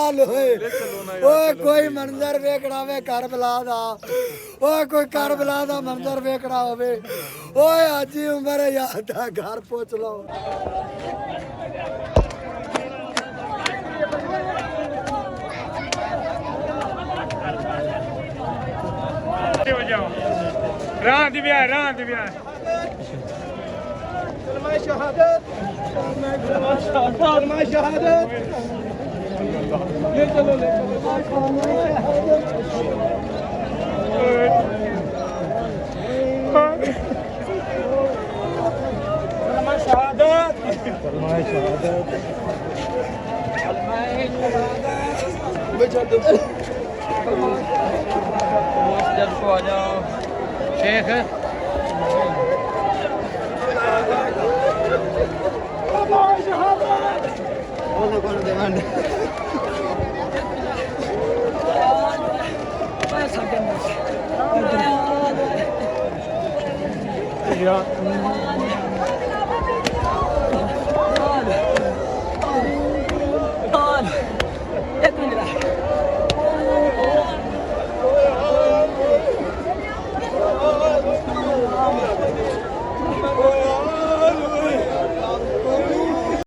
ਚੱਲ ਓਏ ਕੋਈ ਮੰਜ਼ਰ ਵੇਖਣਾ ਵੇ ਕਰਬਲਾ ਦਾ ਓਏ ਕੋਈ ਕਰਬਲਾ ਦਾ ਮੰਜ਼ਰ ਵੇਖਣਾ ਹੋਵੇ ਓਏ ਅੱਜ ਹੀ ਉਮਰ ਯਾਦ ਦਾ ਘਰ ਪਹੁੰਚ ਲਓ ਰਾਹ ਦੀ ਵਿਆਹ कलमा शहादत कलमा शहादत ले चलो कलमा शहादत जब को आ जाओ शेख या